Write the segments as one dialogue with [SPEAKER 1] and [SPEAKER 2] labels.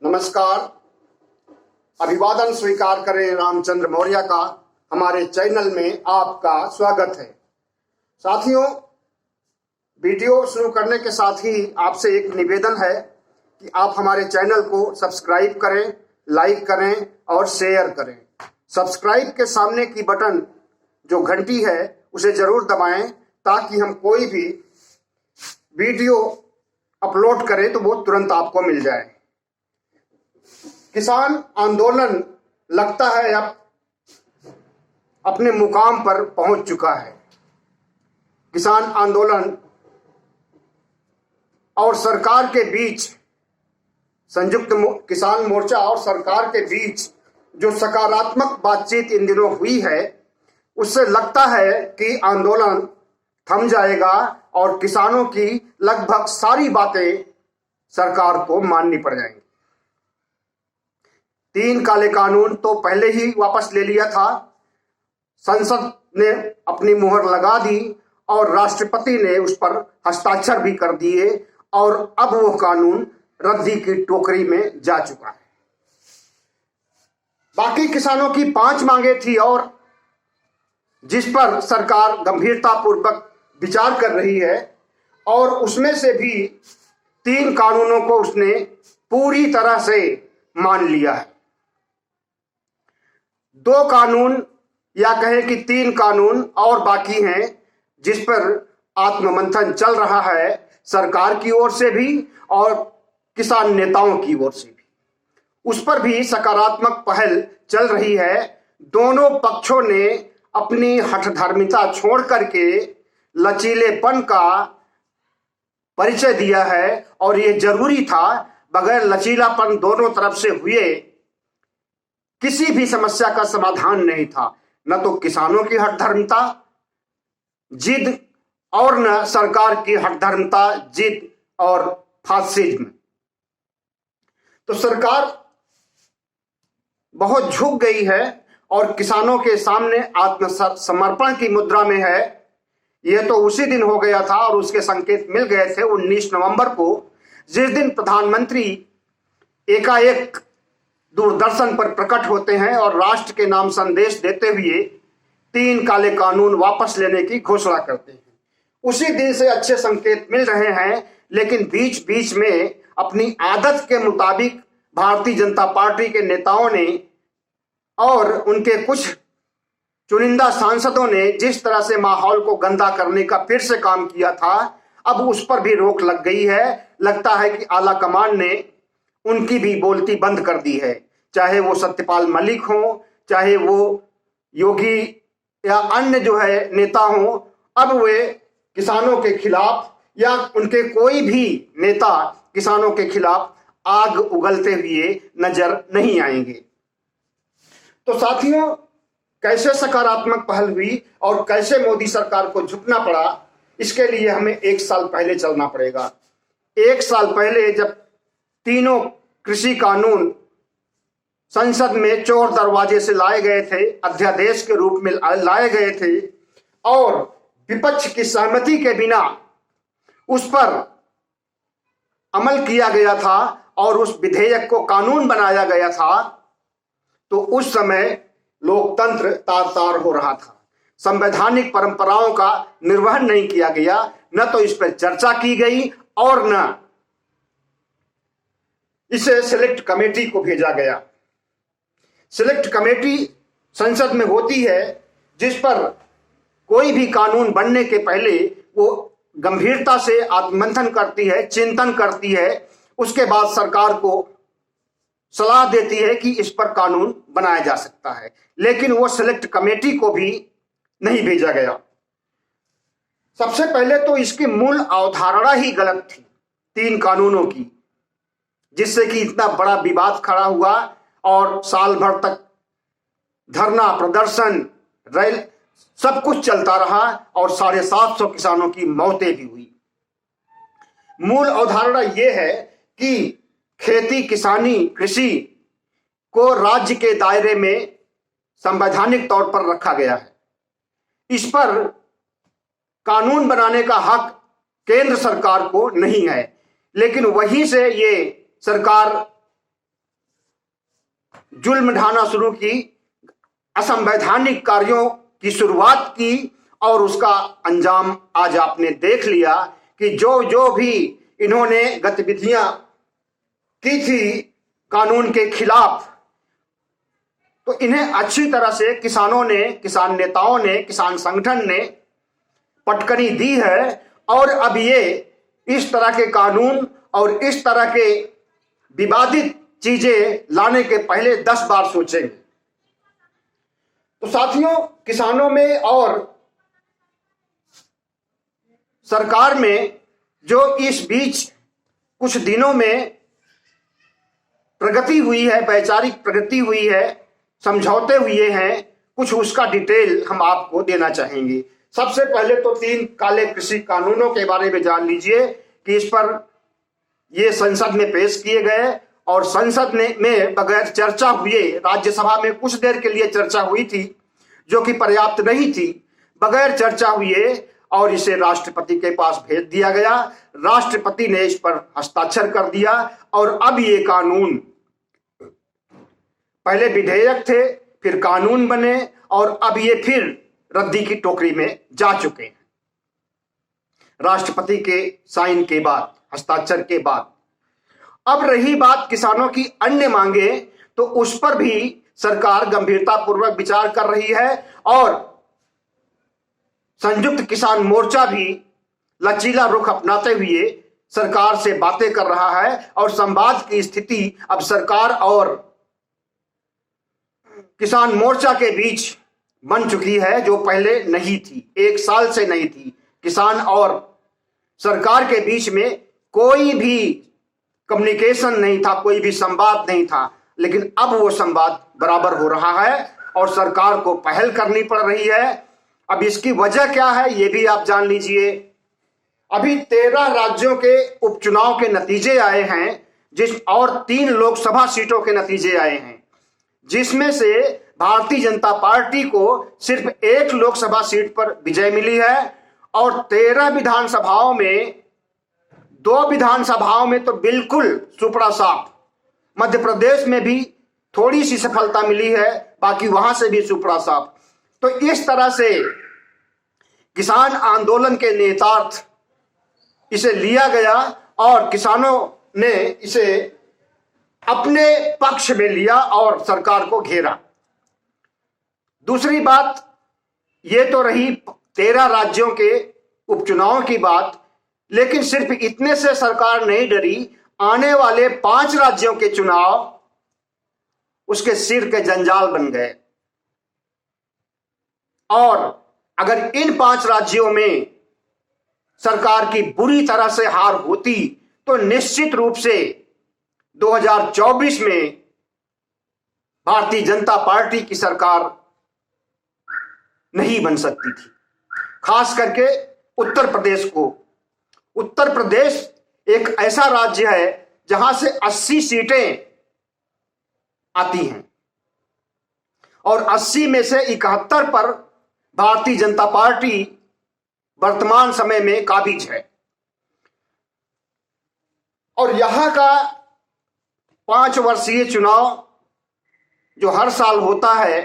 [SPEAKER 1] नमस्कार। अभिवादन स्वीकार करें रामचंद्र मौर्य का। हमारे चैनल में आपका स्वागत है। साथियों, वीडियो शुरू करने के साथ ही आपसे एक निवेदन है कि आप हमारे चैनल को सब्सक्राइब करें, लाइक करें और शेयर करें। सब्सक्राइब के सामने की बटन जो घंटी है उसे जरूर दबाएं ताकि हम कोई भी वीडियो अपलोड करें तो वो तुरंत आपको मिल जाए। किसान आंदोलन लगता है अब अपने मुकाम पर पहुंच चुका है। किसान आंदोलन और सरकार के बीच, संयुक्त किसान मोर्चा और सरकार के बीच जो सकारात्मक बातचीत इन दिनों हुई है, उससे लगता है कि आंदोलन थम जाएगा और किसानों की लगभग सारी बातें सरकार को माननी पड़ जाएंगी। 3 काले कानून तो पहले ही वापस ले लिया था, संसद ने अपनी मुहर लगा दी और राष्ट्रपति ने उस पर हस्ताक्षर भी कर दिए और अब वो कानून रद्दी की टोकरी में जा चुका है। बाकी किसानों की 5 मांगें थी और जिस पर सरकार गंभीरतापूर्वक विचार कर रही है, और उसमें से भी 3 कानूनों को उसने पूरी तरह से मान लिया है। 2 कानून या कहें कि 3 कानून और बाकी हैं जिस पर आत्ममंथन चल रहा है, सरकार की ओर से भी और किसान नेताओं की ओर से भी। उस पर भी सकारात्मक पहल चल रही है। दोनों पक्षों ने अपनी हठधर्मिता छोड़ करके लचीलेपन का परिचय दिया है और ये जरूरी था। बगैर लचीलापन दोनों तरफ से हुए किसी भी समस्या का समाधान नहीं था। न तो किसानों की हठधर्मिता जिद और न सरकार की हठधर्मिता जिद और फासिज्म। तो सरकार बहुत झुक गई है और किसानों के सामने आत्मसमर्पण की मुद्रा में है। यह तो उसी दिन हो गया था और उसके संकेत मिल गए थे 19 नवंबर को, जिस दिन प्रधानमंत्री एकाएक दूरदर्शन पर प्रकट होते हैं और राष्ट्र के नाम संदेश देते हुए 3 काले कानून वापस लेने की घोषणा करते हैं। उसी दिन से अच्छे संकेत मिल रहे हैं, लेकिन बीच बीच में अपनी आदत के मुताबिक भारतीय जनता पार्टी के नेताओं ने और उनके कुछ चुनिंदा सांसदों ने जिस तरह से माहौल को गंदा करने का फिर से काम किया था, अब उस पर भी रोक लग गई है। लगता है कि आला कमान ने उनकी भी बोलती बंद कर दी है, चाहे वो सत्यपाल मलिक हो, चाहे वो योगी या अन्य जो है नेता हो। अब वे किसानों के खिलाफ या उनके कोई भी नेता किसानों के खिलाफ आग उगलते हुए नजर नहीं आएंगे। तो साथियों, कैसे सकारात्मक पहल हुई और कैसे मोदी सरकार को झुकना पड़ा, इसके लिए हमें 1 साल पहले चलना पड़ेगा। 1 साल पहले जब तीनों कृषि कानून संसद में चोर दरवाजे से लाए गए थे, अध्यादेश के रूप में लाए गए थे और विपक्ष की सहमति के बिना उस पर अमल किया गया था और उस विधेयक को कानून बनाया गया था, तो उस समय लोकतंत्र तार तार हो रहा था। संवैधानिक परंपराओं का निर्वहन नहीं किया गया, न तो इस पर चर्चा की गई और न इसे सिलेक्ट कमेटी को भेजा गया। सिलेक्ट कमेटी संसद में होती है जिस पर कोई भी कानून बनने के पहले वो गंभीरता से आत्ममंथन करती है, चिंतन करती है, उसके बाद सरकार को सलाह देती है कि इस पर कानून बनाया जा सकता है। लेकिन वो सिलेक्ट कमेटी को भी नहीं भेजा गया। सबसे पहले तो इसकी मूल अवधारणा ही गलत थी 3 कानूनों की, जिससे कि इतना बड़ा विवाद खड़ा हुआ और साल भर तक धरना प्रदर्शन रैली सब कुछ चलता रहा और 750 किसानों की मौतें भी हुई। मूल अवधारणा यह है कि खेती किसानी कृषि को राज्य के दायरे में संवैधानिक तौर पर रखा गया है। इस पर कानून बनाने का हक केंद्र सरकार को नहीं है, लेकिन वहीं से ये सरकार जुल्म ढाना शुरू की, असंवैधानिक कार्यों की शुरुआत की और उसका अंजाम आज आपने देख लिया कि जो जो भी इन्होंने गतिविधियां की थी कानून के खिलाफ, तो इन्हें अच्छी तरह से किसानों ने, किसान नेताओं ने, किसान संगठन ने पटकनी दी है। और अब ये इस तरह के कानून और इस तरह के विवादित चीजें लाने के पहले 10 बार सोचेंगे। तो साथियों, किसानों में और सरकार में जो इस बीच कुछ दिनों में प्रगति हुई है, वैचारिक प्रगति हुई है, समझौते हुए हैं, कुछ उसका डिटेल हम आपको देना चाहेंगे। सबसे पहले तो 3 काले कृषि कानूनों के बारे में जान लीजिए कि इस पर ये संसद में पेश किए गए और संसद में बगैर चर्चा हुए, राज्यसभा में कुछ देर के लिए चर्चा हुई थी जो कि पर्याप्त नहीं थी, बगैर चर्चा हुए और इसे राष्ट्रपति के पास भेज दिया गया। राष्ट्रपति ने इस पर हस्ताक्षर कर दिया और अब ये कानून, पहले विधेयक थे, फिर कानून बने और अब ये फिर रद्दी की टोकरी में जा चुके हैं राष्ट्रपति के साइन के बाद, हस्ताक्षर के बाद। अब रही बात किसानों की अन्य मांगे, तो उस पर भी सरकार गंभीरतापूर्वक विचार कर रही है और संयुक्त किसान मोर्चा भी लचीला रुख अपनाते हुए सरकार से बातें कर रहा है और संवाद की स्थिति अब सरकार और किसान मोर्चा के बीच बन चुकी है, जो पहले नहीं थी, 1 साल से नहीं थी। किसान और सरकार के बीच में कोई भी कम्युनिकेशन नहीं था, कोई भी संवाद नहीं था, लेकिन अब वो संवाद बराबर हो रहा है और सरकार को पहल करनी पड़ रही है। अब इसकी वजह क्या है ये भी आप जान लीजिए। अभी 13 राज्यों के उपचुनाव के नतीजे आए हैं और 3 लोकसभा सीटों के नतीजे आए हैं, जिसमें से भारतीय जनता पार्टी को सिर्फ 1 लोकसभा सीट पर विजय मिली है और 13 विधानसभाओं में 2 विधानसभाओं में तो बिल्कुल सुपड़ा साफ। मध्य प्रदेश में भी थोड़ी सी सफलता मिली है, बाकी वहां से भी सुपड़ा साफ। तो इस तरह से किसान आंदोलन के नेतार्थ इसे लिया गया और किसानों ने इसे अपने पक्ष में लिया और सरकार को घेरा। दूसरी बात, ये तो रही 13 राज्यों के उपचुनाव की बात, लेकिन सिर्फ इतने से सरकार नहीं डरी। आने वाले 5 राज्यों के चुनाव उसके सिर के जंजाल बन गए और अगर इन 5 राज्यों में सरकार की बुरी तरह से हार होती तो निश्चित रूप से 2024 में भारतीय जनता पार्टी की सरकार नहीं बन सकती थी। खास करके उत्तर प्रदेश को। उत्तर प्रदेश एक ऐसा राज्य है जहां से 80 सीटें आती हैं और 80 में से 71 पर भारतीय जनता पार्टी वर्तमान समय में काबिज है। और यहां का 5 वर्षीय चुनाव जो हर साल होता है,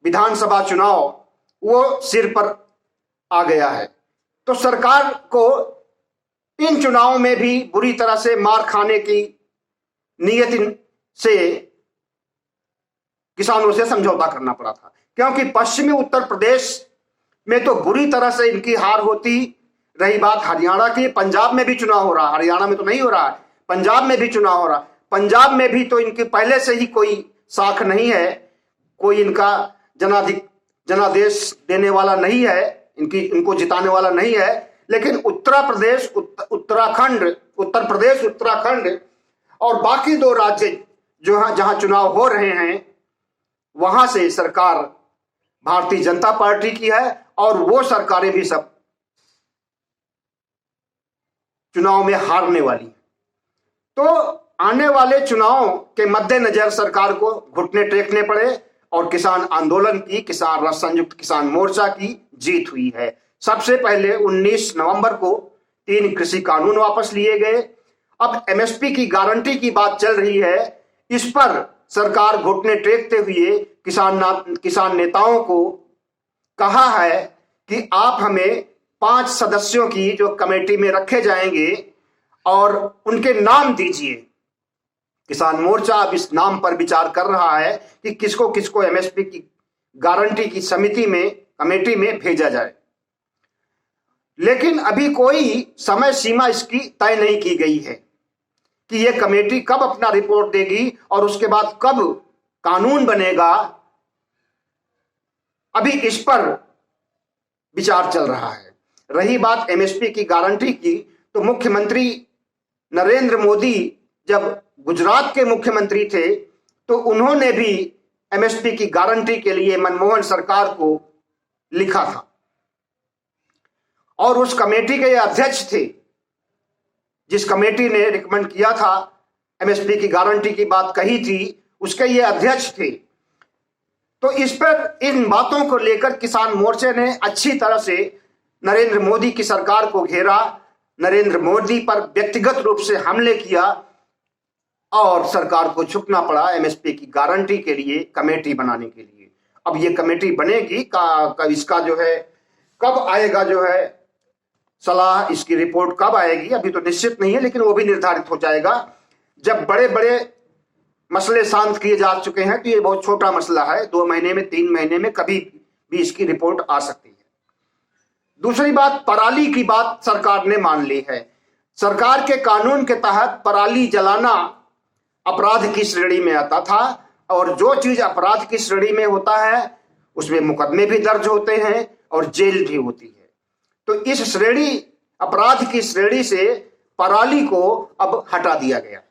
[SPEAKER 1] विधानसभा चुनाव, वो सिर पर आ गया है। तो सरकार को इन चुनावों में भी बुरी तरह से मार खाने की नियत से किसानों से समझौता करना पड़ा था, क्योंकि पश्चिमी उत्तर प्रदेश में तो बुरी तरह से इनकी हार होती। रही बात हरियाणा की, पंजाब में भी चुनाव हो रहा, हरियाणा में तो नहीं हो रहा है, पंजाब में भी चुनाव हो रहा। पंजाब में भी तो इनकी पहले से ही कोई साख नहीं है, कोई इनका जनादेश देने वाला नहीं है, इनको जिताने वाला नहीं है। लेकिन उत्तर प्रदेश, उत्तराखंड और बाकी 2 राज्य जहां चुनाव हो रहे हैं, वहां से सरकार भारतीय जनता पार्टी की है और वो सरकारें भी सब चुनाव में हारने वाली। तो आने वाले चुनाव के मद्देनजर सरकार को घुटने टेकने पड़े और किसान आंदोलन की, संयुक्त किसान मोर्चा की जीत हुई है। सबसे पहले 19 नवंबर को 3 कृषि कानून वापस लिए गए। अब एमएसपी की गारंटी की बात चल रही है, इस पर सरकार घुटने टेकते हुए किसान नेताओं को कहा है कि आप हमें 5 सदस्यों की जो कमेटी में रखे जाएंगे और उनके नाम दीजिए। किसान मोर्चा अब इस नाम पर विचार कर रहा है कि किसको किसको एमएसपी की गारंटी की कमेटी में भेजा जाए, लेकिन अभी कोई समय सीमा इसकी तय नहीं की गई है कि यह कमेटी कब अपना रिपोर्ट देगी और उसके बाद कब कानून बनेगा। अभी इस पर विचार चल रहा है। रही बात एमएसपी की गारंटी की, तो मुख्यमंत्री नरेंद्र मोदी जब गुजरात के मुख्यमंत्री थे तो उन्होंने भी एमएसपी की गारंटी के लिए मनमोहन सरकार को लिखा था और उस कमेटी के अध्यक्ष थे, जिस कमेटी ने रिकमेंड किया था, एमएसपी की गारंटी की बात कही थी, उसके ये अध्यक्ष थे। तो इस पर इन बातों को लेकर किसान मोर्चे ने अच्छी तरह से नरेंद्र मोदी की सरकार को घेरा, नरेंद्र मोदी पर व्यक्तिगत रूप से हमले किया और सरकार को झुकना पड़ा एमएसपी की गारंटी के लिए कमेटी बनाने के लिए। अब ये कमेटी बनेगी इसका जो है कब आएगा, जो है सलाह, इसकी रिपोर्ट कब आएगी अभी तो निश्चित नहीं है, लेकिन वो भी निर्धारित हो जाएगा जब बड़े बड़े मसले शांत किए जा चुके हैं। तो ये बहुत छोटा मसला है, 2 महीने में 3 महीने में कभी भी इसकी रिपोर्ट आ सकती है। दूसरी बात, पराली की बात सरकार ने मान ली है। सरकार के कानून के तहत पराली जलाना अपराध की श्रेणी में आता था और जो चीज अपराध की श्रेणी में होता है उसमें मुकदमे भी दर्ज होते हैं और जेल भी होती है। तो इस श्रेणी, अपराध की श्रेणी से पराली को अब हटा दिया गया।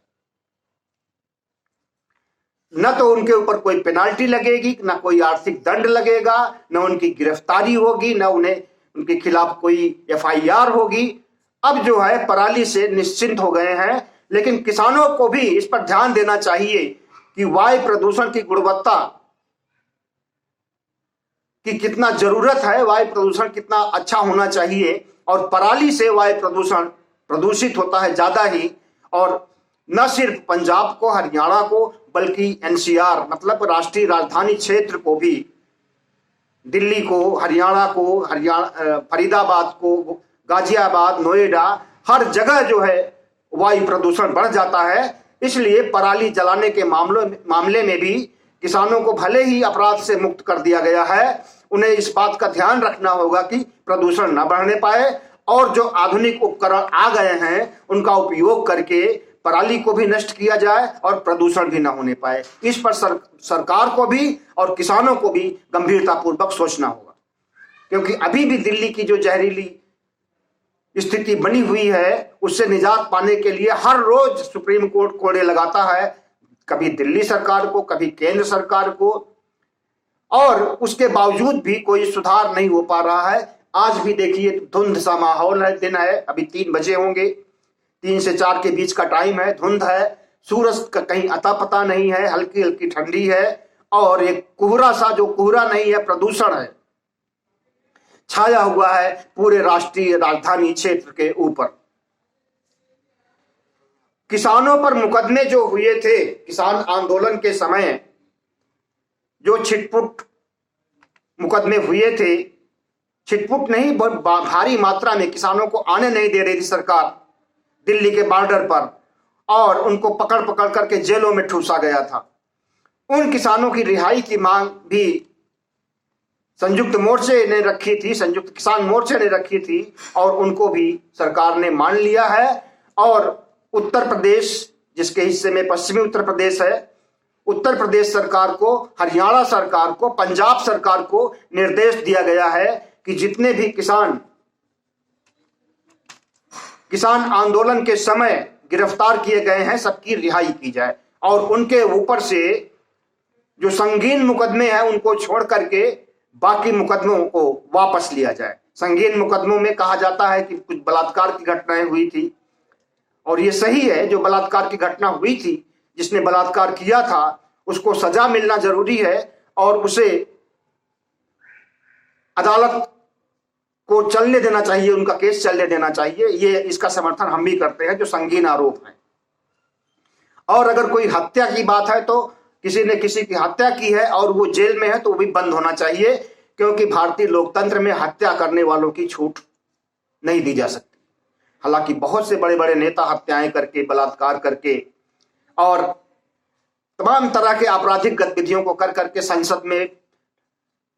[SPEAKER 1] न तो उनके ऊपर कोई पेनाल्टी लगेगी, न कोई आर्थिक दंड लगेगा, न उनकी गिरफ्तारी होगी, न उन्हें उनके खिलाफ कोई एफआईआर होगी। अब जो है पराली से निश्चिंत हो गए हैं। लेकिन किसानों को भी इस पर ध्यान देना चाहिए कि वायु प्रदूषण की गुणवत्ता की कितना जरूरत है, वायु प्रदूषण कितना अच्छा होना चाहिए, और पराली से वायु प्रदूषण प्रदूषित होता है ज्यादा ही। और न सिर्फ पंजाब को, हरियाणा को, बल्कि एनसीआर मतलब राष्ट्रीय राजधानी क्षेत्र को भी, दिल्ली को, हरियाणा को, फरीदाबाद को, गाजियाबाद, नोएडा, हर जगह जो है वायु प्रदूषण बढ़ जाता है। इसलिए पराली जलाने के मामले में भी किसानों को भले ही अपराध से मुक्त कर दिया गया है, उन्हें इस बात का ध्यान रखना होगा कि प्रदूषण न बढ़ने पाए और जो आधुनिक उपकरण आ गए हैं उनका उपयोग करके पराली को भी नष्ट किया जाए और प्रदूषण भी न होने पाए। इस पर सरकार को भी और किसानों को भी गंभीरतापूर्वक सोचना होगा, क्योंकि अभी भी दिल्ली की जो जहरीली स्थिति बनी हुई है उससे निजात पाने के लिए हर रोज सुप्रीम कोर्ट कोड़े लगाता है, कभी दिल्ली सरकार को, कभी केंद्र सरकार को, और उसके बावजूद भी कोई सुधार नहीं हो पा रहा है। आज भी देखिए धुंध सा माहौल है, दिन है, अभी 3 बजे होंगे, 3 से 4 के बीच का टाइम है, धुंध है, सूरज का कहीं अता पता नहीं है, हल्की हल्की ठंडी है और एक कोहरा सा, जो कोहरा नहीं है प्रदूषण है, छाया हुआ है पूरे राष्ट्रीय राजधानी क्षेत्र के ऊपर। किसानों पर मुकदमे जो हुए थे किसान आंदोलन के समय, जो छिटपुट मुकदमे हुए थे, छिटपुट नहीं, बहुत भारी मात्रा में किसानों को आने नहीं दे रही थी सरकार दिल्ली के बॉर्डर पर, और उनको पकड़ पकड़ करके जेलों में ठूसा गया था। उन किसानों की रिहाई की मांग भी संयुक्त मोर्चे ने रखी थी, संयुक्त किसान मोर्चे ने रखी थी, और उनको भी सरकार ने मान लिया है। और उत्तर प्रदेश, जिसके हिस्से में पश्चिमी उत्तर प्रदेश है, उत्तर प्रदेश सरकार को, हरियाणा सरकार को, पंजाब सरकार को निर्देश दिया गया है कि जितने भी किसान आंदोलन के समय गिरफ्तार किए गए हैं सबकी रिहाई की जाए और उनके ऊपर से जो संगीन मुकदमे हैं उनको छोड़ करके बाकी मुकदमों को वापस लिया जाए। संगीन मुकदमों में कहा जाता है कि कुछ बलात्कार की घटनाएं हुई थी, और ये सही है, जो बलात्कार की घटना हुई थी, जिसने बलात्कार किया था उसको सजा मिलना जरूरी है और उसे अदालत को चलने देना चाहिए, उनका केस चलने देना चाहिए। ये इसका समर्थन हम भी करते हैं, जो संगीन आरोप है। और अगर कोई हत्या की बात है तो किसी ने किसी की हत्या की है और वो जेल में है तो वो भी बंद होना चाहिए, क्योंकि भारतीय लोकतंत्र में हत्या करने वालों की छूट नहीं दी जा सकती। हालांकि बहुत से बड़े बड़े नेता हत्याएं करके, बलात्कार करके और तमाम तरह के आपराधिक गतिविधियों को कर करके संसद में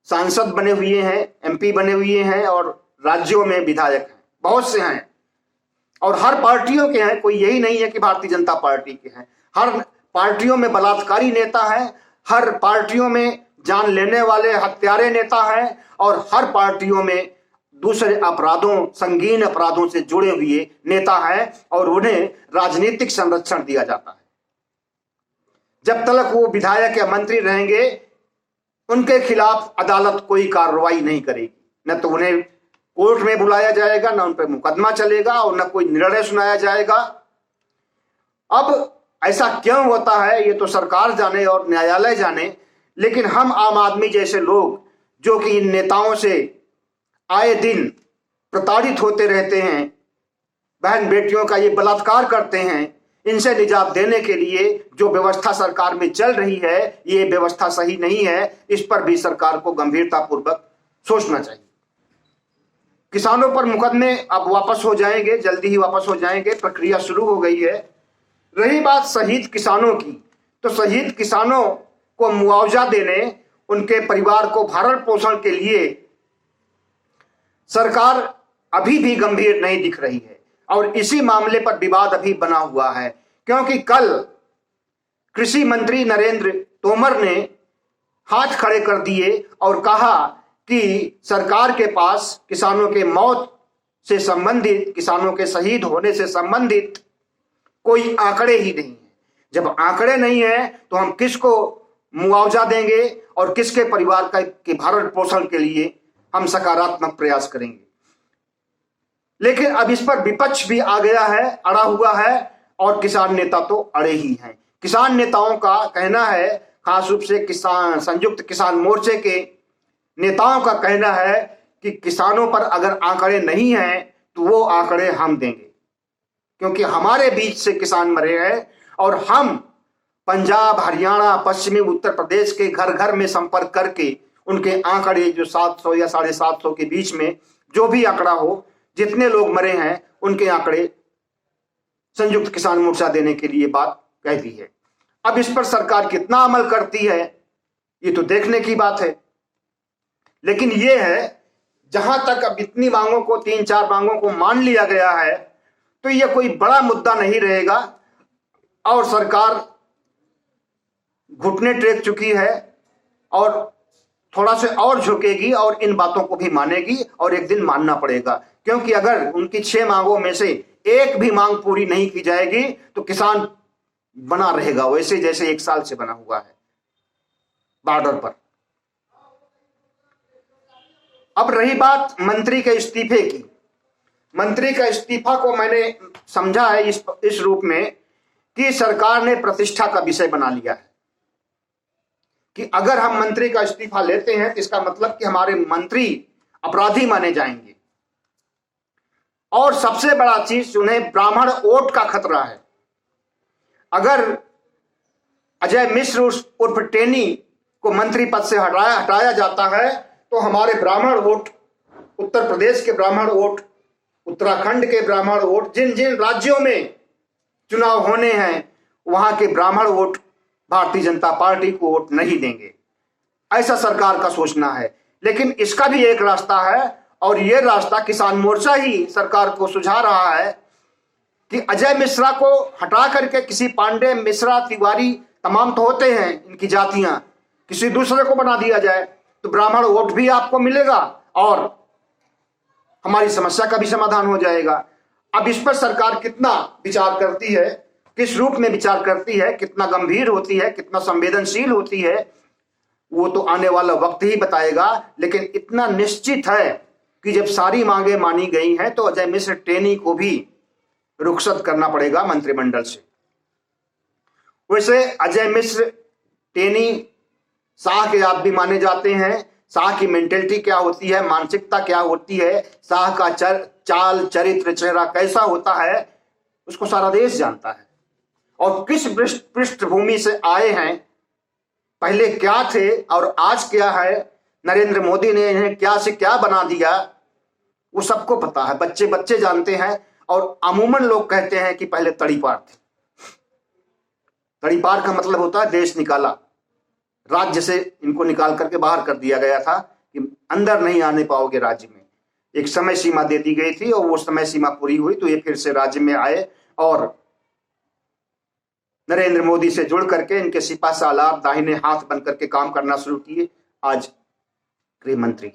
[SPEAKER 1] सांसद बने हुए हैं, एमपी बने हुए हैं और राज्यों में विधायक हैं, बहुत से हैं और हर पार्टियों के हैं। कोई यही नहीं है कि भारतीय जनता पार्टी के हैं। हर पार्टियों में बलात्कारी नेता हैं, हर पार्टियों में जान लेने वाले हत्यारे नेता हैं और हर पार्टियों में दूसरे अपराधों, संगीन अपराधों से जुड़े हुए नेता हैं और उन्हें राजनीतिक संरक्षण दिया जाता है। जब तक वो विधायक या मंत्री रहेंगे उनके खिलाफ अदालत कोई कार्रवाई नहीं करेगी, न तो उन्हें कोर्ट में बुलाया जाएगा, न उन पर मुकदमा चलेगा और न कोई निर्णय सुनाया जाएगा। अब ऐसा क्यों होता है ये तो सरकार जाने और न्यायालय जाने, लेकिन हम आम आदमी जैसे लोग जो कि इन नेताओं से आए दिन प्रताड़ित होते रहते हैं, बहन बेटियों का ये बलात्कार करते हैं, इनसे निजात देने के लिए जो व्यवस्था सरकार में चल रही है ये व्यवस्था सही नहीं है। इस पर भी सरकार को गंभीरतापूर्वक सोचना चाहिए। किसानों पर मुकदमे अब वापस हो जाएंगे, जल्दी ही वापस हो जाएंगे, प्रक्रिया शुरू हो गई है। रही बात शहीद किसानों की, तो शहीद किसानों को मुआवजा देने, उनके परिवार को भरण पोषण के लिए सरकार अभी भी गंभीर नहीं दिख रही है और इसी मामले पर विवाद अभी बना हुआ है, क्योंकि कल कृषि मंत्री नरेंद्र तोमर ने हाथ खड़े कर दिए और कहा कि सरकार के पास किसानों के मौत से संबंधित, किसानों के शहीद होने से संबंधित कोई आंकड़े ही नहीं है। जब आंकड़े नहीं है तो हम किसको मुआवजा देंगे और किसके परिवार का के भरण पोषण के लिए हम सकारात्मक प्रयास करेंगे। लेकिन अब इस पर विपक्ष भी आ गया है, अड़ा हुआ है और किसान नेता तो अड़े ही हैं। किसान नेताओं का कहना है, खास रूप से संयुक्त किसान मोर्चे के नेताओं का कहना है कि किसानों पर अगर आंकड़े नहीं हैं तो वो आंकड़े हम देंगे, क्योंकि हमारे बीच से किसान मरे हैं और हम पंजाब, हरियाणा, पश्चिमी उत्तर प्रदेश के घर घर में संपर्क करके उनके आंकड़े जो 700 या 750 के बीच में जो भी आंकड़ा हो, जितने लोग मरे हैं उनके आंकड़े संयुक्त किसान मोर्चा देने के लिए बात कह दी है। अब इस पर सरकार कितना अमल करती है ये तो देखने की बात है। लेकिन ये है, जहां तक अब इतनी मांगों को, 3-4 मांगों को मान लिया गया है तो यह कोई बड़ा मुद्दा नहीं रहेगा और सरकार घुटने टेक चुकी है और थोड़ा से और झुकेगी और इन बातों को भी मानेगी और एक दिन मानना पड़ेगा, क्योंकि अगर उनकी 6 मांगों में से एक भी मांग पूरी नहीं की जाएगी तो किसान बना रहेगा वैसे जैसे 1 साल से बना हुआ है बॉर्डर पर। अब रही बात मंत्री के इस्तीफे की। मंत्री का इस्तीफा को मैंने समझा है इस रूप में कि सरकार ने प्रतिष्ठा का विषय बना लिया है कि अगर हम मंत्री का इस्तीफा लेते हैं तो इसका मतलब कि हमारे मंत्री अपराधी माने जाएंगे और सबसे बड़ा चीज, उन्हें ब्राह्मण वोट का खतरा है। अगर अजय मिश्र उर्फ टेनी को मंत्री पद से हटाया जाता है तो हमारे ब्राह्मण वोट, उत्तर प्रदेश के ब्राह्मण वोट, उत्तराखंड के ब्राह्मण वोट, जिन जिन राज्यों में चुनाव होने हैं वहां के ब्राह्मण वोट भारतीय जनता पार्टी को वोट नहीं देंगे, ऐसा सरकार का सोचना है। लेकिन इसका भी एक रास्ता है और यह रास्ता किसान मोर्चा ही सरकार को सुझा रहा है कि अजय मिश्रा को हटा करके किसी पांडे, मिश्रा, तिवारी, तमाम तो होते हैं इनकी जातियां, किसी दूसरे को बना दिया जाए तो ब्राह्मण वोट भी आपको मिलेगा और हमारी समस्या का भी समाधान हो जाएगा। अब इस पर सरकार कितना विचार करती है, किस रूप में विचार करती है, कितना गंभीर होती है, कितना संवेदनशील होती है, वो तो आने वाला वक्त ही बताएगा। लेकिन इतना निश्चित है कि जब सारी मांगे मानी गई हैं तो अजय मिश्र टेनी को भी रुखसत करना पड़ेगा मंत्रिमंडल से। वैसे अजय मिश्र टेनी शाह के आदमी माने जाते हैं। शाह की मेंटेलिटी क्या होती है, मानसिकता क्या होती है, शाह का चाल, चरित्र, चेहरा कैसा होता है, उसको सारा देश जानता है। और किस पृष्ठभूमि से आए हैं पहले क्या थे और आज क्या है, नरेंद्र मोदी ने इन्हें क्या से क्या बना दिया, वो सबको पता है, बच्चे बच्चे जानते हैं। और अमूमन लोग कहते हैं कि पहले तड़ीपार थे। तड़ीपार का मतलब होता है देश निकाला, राज्य से इनको निकाल करके बाहर कर दिया गया था कि अंदर नहीं आने पाओगे राज्य में। एक समय सीमा दे दी गई थी और वो समय सीमा पूरी हुई तो ये फिर से राज्य में आए और नरेंद्र मोदी से जुड़ करके इनके सिपा सालार दाहिने हाथ बन करके काम करना शुरू किए। आज गृह मंत्री।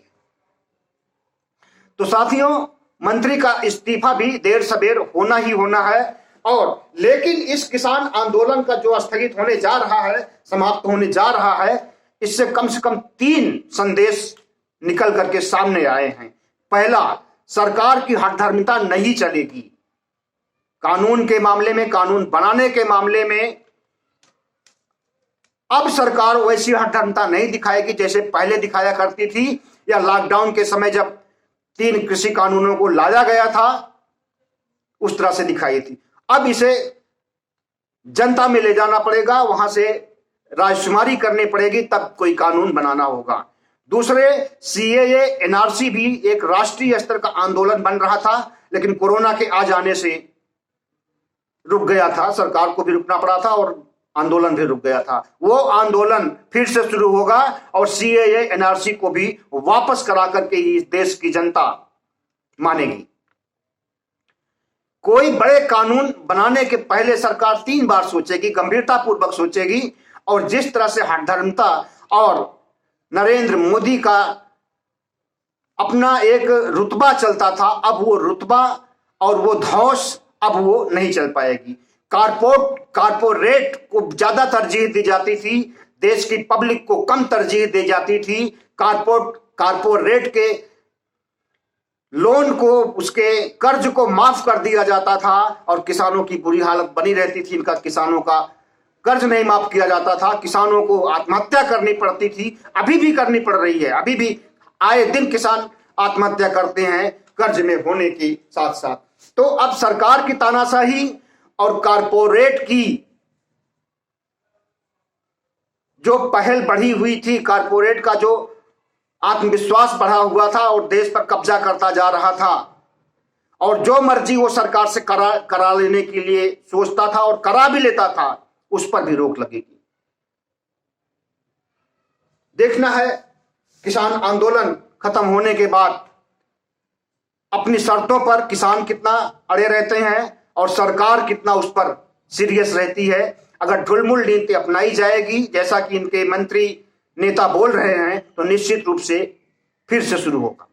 [SPEAKER 1] तो साथियों, मंत्री का इस्तीफा भी देर सबेर होना ही होना है। और लेकिन इस किसान आंदोलन का जो स्थगित होने जा रहा है, समाप्त होने जा रहा है, इससे कम से कम 3 संदेश निकल करके सामने आए हैं। पहला, सरकार की हठधर्मिता नहीं चलेगी। कानून के मामले में, कानून बनाने के मामले में अब सरकार वैसी हठधर्मिता नहीं दिखाएगी जैसे पहले दिखाया करती थी, या लॉकडाउन के समय जब 3 कृषि कानूनों को लाया गया था उस तरह से दिखाई थी। अब इसे जनता में ले जाना पड़ेगा, वहां से राजशुमारी करनी पड़ेगी, तब कोई कानून बनाना होगा। दूसरे, सीएए एनआरसी भी एक राष्ट्रीय स्तर का आंदोलन बन रहा था, लेकिन कोरोना के आ जाने से रुक गया था, सरकार को भी रुकना पड़ा था और आंदोलन भी रुक गया था। वो आंदोलन फिर से शुरू होगा और सीएए एनआरसी को भी वापस करा करके इस देश की जनता मानेगी। कोई बड़े कानून बनाने के पहले सरकार 3 बार सोचेगी, गंभीरता पूर्वक सोचेगी। और जिस तरह से हठधर्मिता और नरेंद्र मोदी का अपना एक रुतबा चलता था, अब वो रुतबा और वो धौंस अब वो नहीं चल पाएगी। कारपोरेट को ज्यादा तरजीह दी जाती थी, देश की पब्लिक को कम तरजीह दी जाती थी। कारपोरेट के लोन को, उसके कर्ज को माफ कर दिया जाता था और किसानों की बुरी हालत बनी रहती थी। इनका किसानों का कर्ज नहीं माफ किया जाता था, किसानों को आत्महत्या करनी पड़ती थी, अभी भी करनी पड़ रही है। अभी भी आए दिन किसान आत्महत्या करते हैं कर्ज में होने के साथ साथ। तो अब सरकार की तानाशाही और कारपोरेट की जो पहल बढ़ी हुई थी, कारपोरेट का जो आत्मविश्वास बढ़ा हुआ था और देश पर कब्जा करता जा रहा था और जो मर्जी वो सरकार से करा लेने के लिए सोचता था और करा भी लेता था, उस पर भी रोक लगेगी। देखना है किसान आंदोलन खत्म होने के बाद अपनी शर्तों पर किसान कितना अड़े रहते हैं और सरकार कितना उस पर सीरियस रहती है। अगर ढुलमुल नीति अपनाई जाएगी जैसा कि इनके मंत्री नेता बोल रहे हैं तो निश्चित रूप से फिर से शुरू होगा।